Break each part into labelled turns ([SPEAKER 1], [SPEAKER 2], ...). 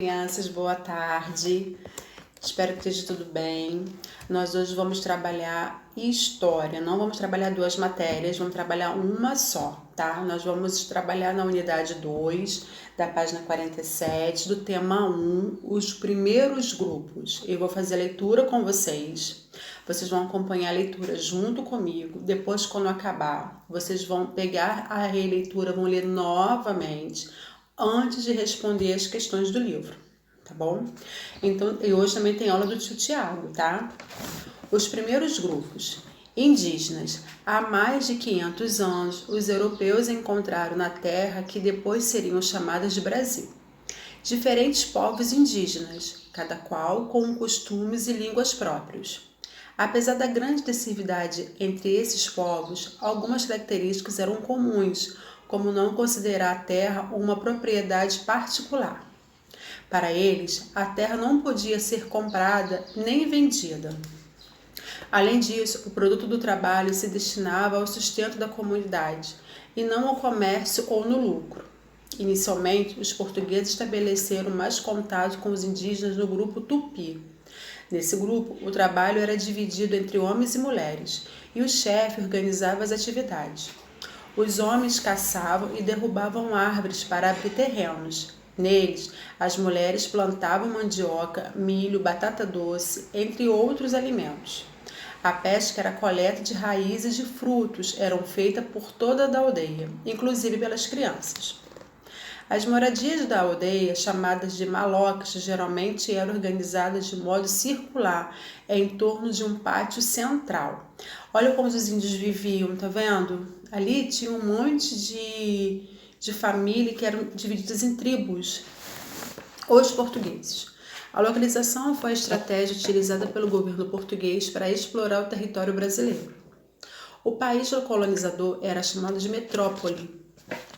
[SPEAKER 1] Crianças, boa tarde. Espero que esteja tudo bem. Nós hoje vamos trabalhar história. Não vamos trabalhar duas matérias, vamos trabalhar uma só, tá? Nós vamos trabalhar na unidade 2, da página 47, do tema 1, os primeiros grupos. Eu vou fazer a leitura com vocês. Vocês vão acompanhar a leitura junto comigo. Depois, quando acabar, vocês vão pegar a releitura, vão ler novamente antes de responder as questões do livro, tá bom? Então, e hoje também tem aula do tio Tiago, tá? Os primeiros grupos. Indígenas. Há mais de 500 anos, os europeus encontraram na terra que depois seriam chamadas de Brasil diferentes povos indígenas, cada qual com costumes e línguas próprios. Apesar da grande diversidade entre esses povos, algumas características eram comuns, como não considerar a terra uma propriedade particular. Para eles, a terra não podia ser comprada nem vendida. Além disso, o produto do trabalho se destinava ao sustento da comunidade e não ao comércio ou no lucro. Inicialmente, os portugueses estabeleceram mais contato com os indígenas no grupo Tupi. Nesse grupo, o trabalho era dividido entre homens e mulheres, e o chefe organizava as atividades. Os homens caçavam e derrubavam árvores para abrir terrenos. Neles, as mulheres plantavam mandioca, milho, batata doce, entre outros alimentos. A pesca era a coleta de raízes de frutos, eram feitas por toda a aldeia, inclusive pelas crianças. As moradias da aldeia, chamadas de malocas, geralmente eram organizadas de modo circular, em torno de um pátio central. Olha como os índios viviam, tá vendo? Ali tinha um monte de família que eram divididas em tribos. Os portugueses. A localização foi a estratégia utilizada pelo governo português para explorar o território brasileiro. O país colonizador era chamado de metrópole,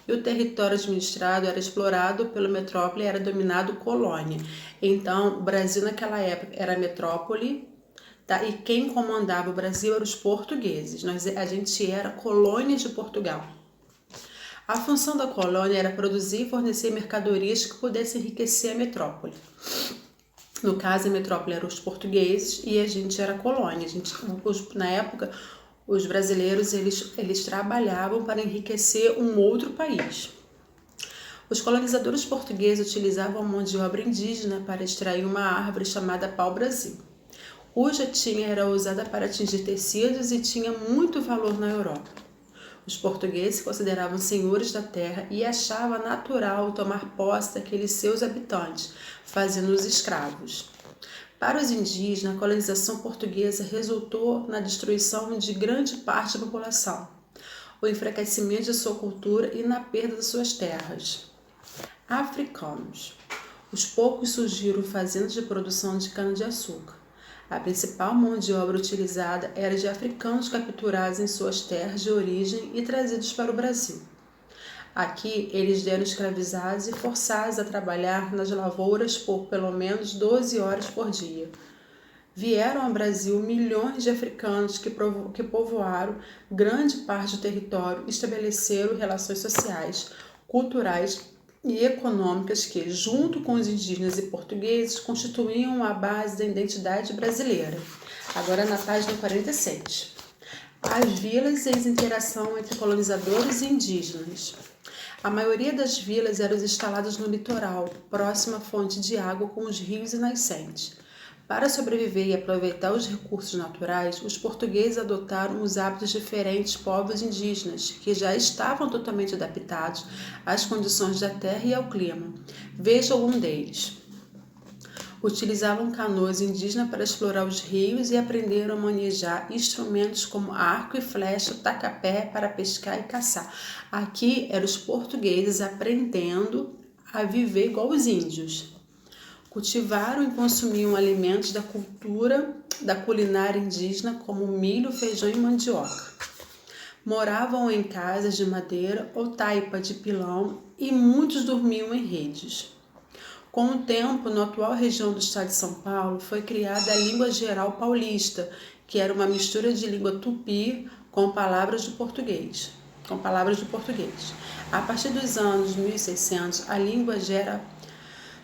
[SPEAKER 1] e o território administrado era explorado pela metrópole e era dominado colônia. Então, o Brasil naquela época era metrópole, tá? E quem comandava o Brasil eram os portugueses. A gente era colônia de Portugal. A função da colônia era produzir e fornecer mercadorias que pudessem enriquecer a metrópole. No caso, a metrópole eram os portugueses e a gente era colônia. Na época, os brasileiros eles trabalhavam para enriquecer um outro país. Os colonizadores portugueses utilizavam a mão de obra indígena para extrair uma árvore chamada pau-brasil, cuja tinta era usada para tingir tecidos e tinha muito valor na Europa. Os portugueses se consideravam senhores da terra e achavam natural tomar posse daqueles seus habitantes, fazendo-os escravos. Para os indígenas, a colonização portuguesa resultou na destruição de grande parte da população, o enfraquecimento de sua cultura e na perda de suas terras. Africanos. Os poucos surgiram fazendas de produção de cana-de-açúcar. A principal mão de obra utilizada era de africanos capturados em suas terras de origem e trazidos para o Brasil. Aqui, eles eram escravizados e forçados a trabalhar nas lavouras por pelo menos 12 horas por dia. Vieram ao Brasil milhões de africanos que povoaram grande parte do território e estabeleceram relações sociais, culturais e econômicas que, junto com os indígenas e portugueses, constituíam a base da identidade brasileira. Agora na página 47. As vilas e a interação entre colonizadores e indígenas. A maioria das vilas eram instaladas no litoral, próximo à fonte de água com os rios e nascentes. Para sobreviver e aproveitar os recursos naturais, os portugueses adotaram os hábitos diferentes povos indígenas, que já estavam totalmente adaptados às condições da terra e ao clima. Veja algum deles. Utilizavam canoas indígenas para explorar os rios e aprenderam a manejar instrumentos como arco e flecha, tacapé para pescar e caçar. Aqui eram os portugueses aprendendo a viver igual os índios. Cultivaram e consumiam alimentos da cultura da culinária indígena como milho, feijão e mandioca. Moravam em casas de madeira ou taipa de pilão e muitos dormiam em redes. Com o tempo, na atual região do estado de São Paulo, foi criada a língua geral paulista, que era uma mistura de língua tupi com palavras do português. A partir dos anos 1600, a língua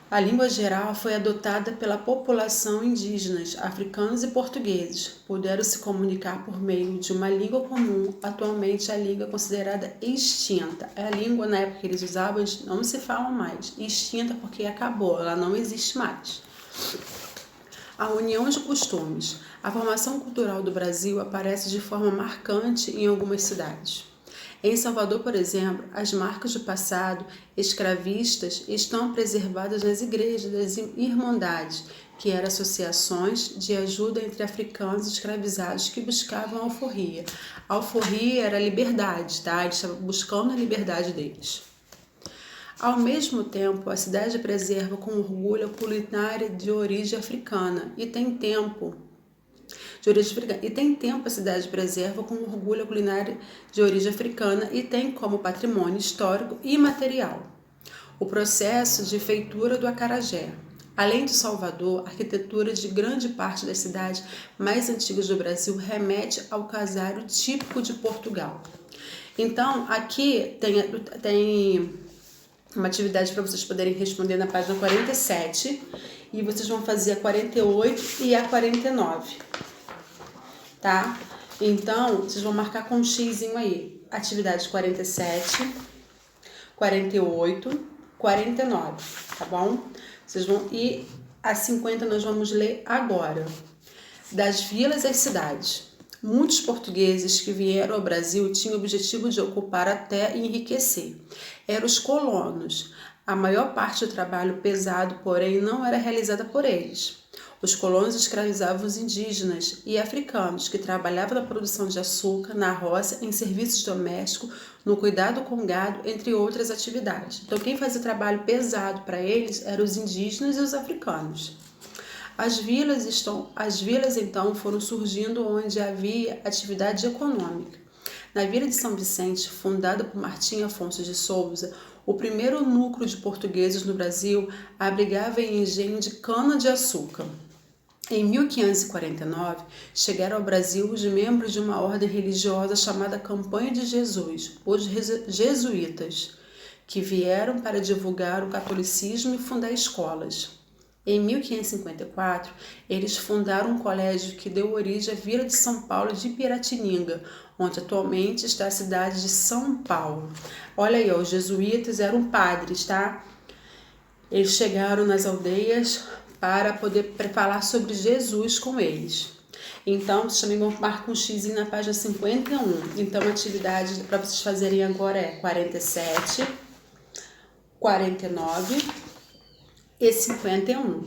[SPEAKER 1] A língua geral foi adotada pela população indígenas, africanos e portugueses. Puderam se comunicar por meio de uma língua comum. Atualmente, a língua é considerada extinta. A língua, na época que eles usavam, não se fala mais. Extinta porque acabou, ela não existe mais. A união de costumes. A formação cultural do Brasil aparece de forma marcante em algumas cidades. Em Salvador, por exemplo, as marcas do passado escravistas estão preservadas nas igrejas das irmandades, que eram associações de ajuda entre africanos escravizados que buscavam alforria. A alforria era a liberdade, tá? Eles estavam buscando a liberdade deles. Ao mesmo tempo, a cidade preserva com orgulho a culinária de origem africana e tem tempo a cidade preserva com orgulho a culinária de origem africana e tem como patrimônio histórico e material o processo de feitura do acarajé. Além de Salvador, a arquitetura de grande parte das cidades mais antigas do Brasil remete ao casário típico de Portugal. Então, aqui tem uma atividade para vocês poderem responder na página 47 e vocês vão fazer a 48 e a 49. Tá? Então, vocês vão marcar com um xizinho aí. Atividade 47, 48, 49, tá bom? Vocês vão ir a 50, nós vamos ler agora. Das vilas às cidades. Muitos portugueses que vieram ao Brasil tinham o objetivo de ocupar a terra e enriquecer. Eram os colonos. A maior parte do trabalho pesado, porém, não era realizada por eles. Os colonos escravizavam os indígenas e africanos que trabalhavam na produção de açúcar, na roça, em serviços domésticos, no cuidado com gado, entre outras atividades. Então, quem fazia trabalho pesado para eles eram os indígenas e os africanos. As vilas, então, foram surgindo onde havia atividade econômica. Na Vila de São Vicente, fundada por Martim Afonso de Souza, o primeiro núcleo de portugueses no Brasil abrigava em engenho de cana-de-açúcar. Em 1549, chegaram ao Brasil os membros de uma ordem religiosa chamada Campanha de Jesus, os jesuítas, que vieram para divulgar o catolicismo e fundar escolas. Em 1554, eles fundaram um colégio que deu origem à Vila de São Paulo de Piratininga, onde atualmente está a cidade de São Paulo. Olha aí, os jesuítas eram padres, tá? Eles chegaram nas aldeias para poder falar sobre Jesus com eles. Então, vocês também vão marcar um xizinho na página 51. Então, a atividade para vocês fazerem agora é 47, 49 e 51.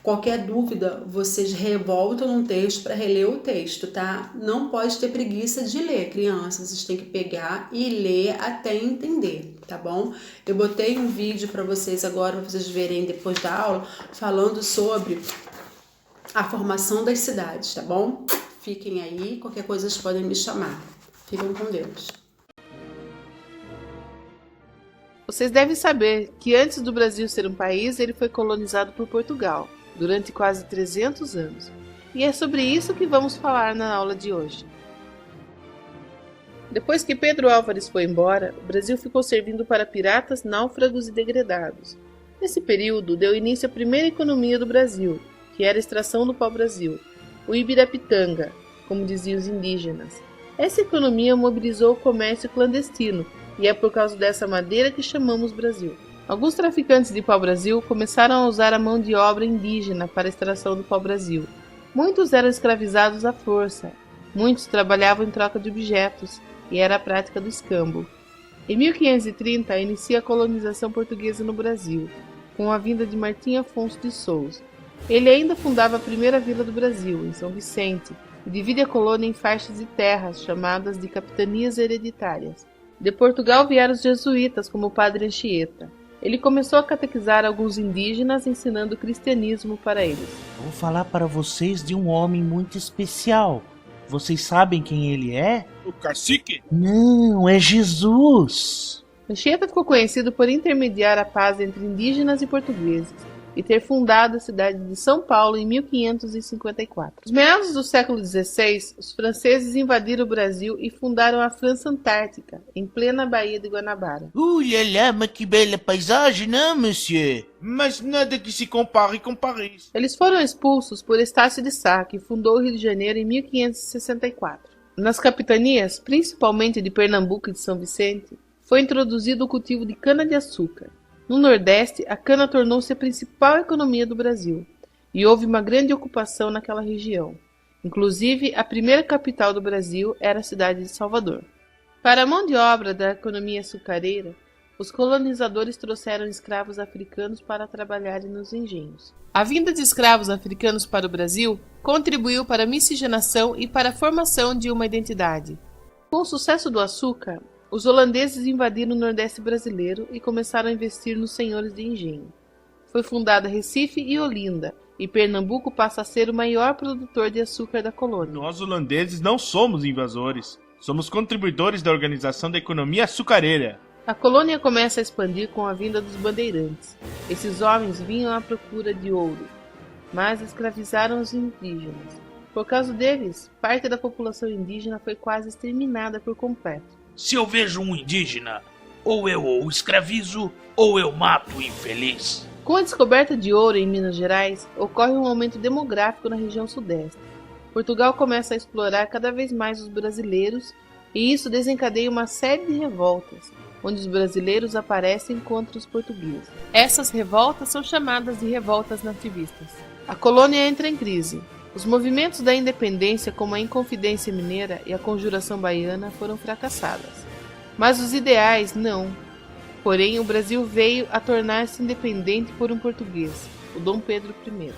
[SPEAKER 1] Qualquer dúvida, vocês revoltam no texto para reler o texto, tá? Não pode ter preguiça de ler, crianças. Vocês têm que pegar e ler até entender, tá bom? Eu botei um vídeo para vocês agora, para vocês verem depois da aula, falando sobre a formação das cidades, tá bom? Fiquem aí, qualquer coisa vocês podem me chamar. Fiquem com Deus.
[SPEAKER 2] Vocês devem saber que antes do Brasil ser um país, ele foi colonizado por Portugal, durante quase 300 anos. E é sobre isso que vamos falar na aula de hoje. Depois que Pedro Álvares foi embora, o Brasil ficou servindo para piratas, náufragos e degredados. Nesse período, deu início à primeira economia do Brasil, que era a extração do pau-brasil, o Ibirapitanga, como diziam os indígenas. Essa economia mobilizou o comércio clandestino, e é por causa dessa madeira que chamamos Brasil. Alguns traficantes de pau-brasil começaram a usar a mão de obra indígena para a extração do pau-brasil. Muitos eram escravizados à força, muitos trabalhavam em troca de objetos, e era a prática do escambo. Em 1530, inicia a colonização portuguesa no Brasil, com a vinda de Martim Afonso de Souza. Ele ainda fundava a primeira vila do Brasil, em São Vicente, e divide a colônia em faixas de terras, chamadas de capitanias hereditárias. De Portugal vieram os jesuítas, como o padre Anchieta. Ele começou a catequizar alguns indígenas, ensinando o cristianismo para eles.
[SPEAKER 3] Vou falar para vocês de um homem muito especial. Vocês sabem quem ele é?
[SPEAKER 4] O cacique?
[SPEAKER 3] Não, é Jesus.
[SPEAKER 2] Anchieta ficou conhecido por intermediar a paz entre indígenas e portugueses. e ter fundado a cidade de São Paulo em 1554. Nos meados do século XVI, os franceses invadiram o Brasil e fundaram a França Antártica, em plena Baía de Guanabara.
[SPEAKER 3] Là, mas que bela paisagem, não, monsieur?
[SPEAKER 4] Mas nada que se compare com Paris.
[SPEAKER 2] Eles foram expulsos por Estácio de Sá, que fundou o Rio de Janeiro em 1564. Nas capitanias, principalmente de Pernambuco e de São Vicente, foi introduzido o cultivo de cana-de-açúcar. No Nordeste, a cana tornou-se a principal economia do Brasil, e houve uma grande ocupação naquela região. Inclusive, a primeira capital do Brasil era a cidade de Salvador. Para a mão de obra da economia açucareira, os colonizadores trouxeram escravos africanos para trabalharem nos engenhos. A vinda de escravos africanos para o Brasil contribuiu para a miscigenação e para a formação de uma identidade. Com o sucesso do açúcar, os holandeses invadiram o Nordeste brasileiro e começaram a investir nos senhores de engenho. Foi fundada Recife e Olinda, e Pernambuco passa a ser o maior produtor de açúcar da colônia.
[SPEAKER 4] Nós holandeses não somos invasores. Somos contribuidores da Organização da Economia Açucareira.
[SPEAKER 2] A colônia começa a expandir com a vinda dos bandeirantes. Esses homens vinham à procura de ouro, mas escravizaram os indígenas. Por causa deles, parte da população indígena foi quase exterminada por completo.
[SPEAKER 3] Se eu vejo um indígena, ou eu o escravizo, ou eu mato o infeliz.
[SPEAKER 2] Com a descoberta de ouro em Minas Gerais, ocorre um aumento demográfico na região sudeste. Portugal começa a explorar cada vez mais os brasileiros e isso desencadeia uma série de revoltas, onde os brasileiros aparecem contra os portugueses. Essas revoltas são chamadas de revoltas nativistas. A colônia entra em crise. Os movimentos da independência, como a Inconfidência Mineira e a Conjuração Baiana, foram fracassadas. Mas os ideais não. Porém, o Brasil veio a tornar-se independente por um português, o Dom Pedro I.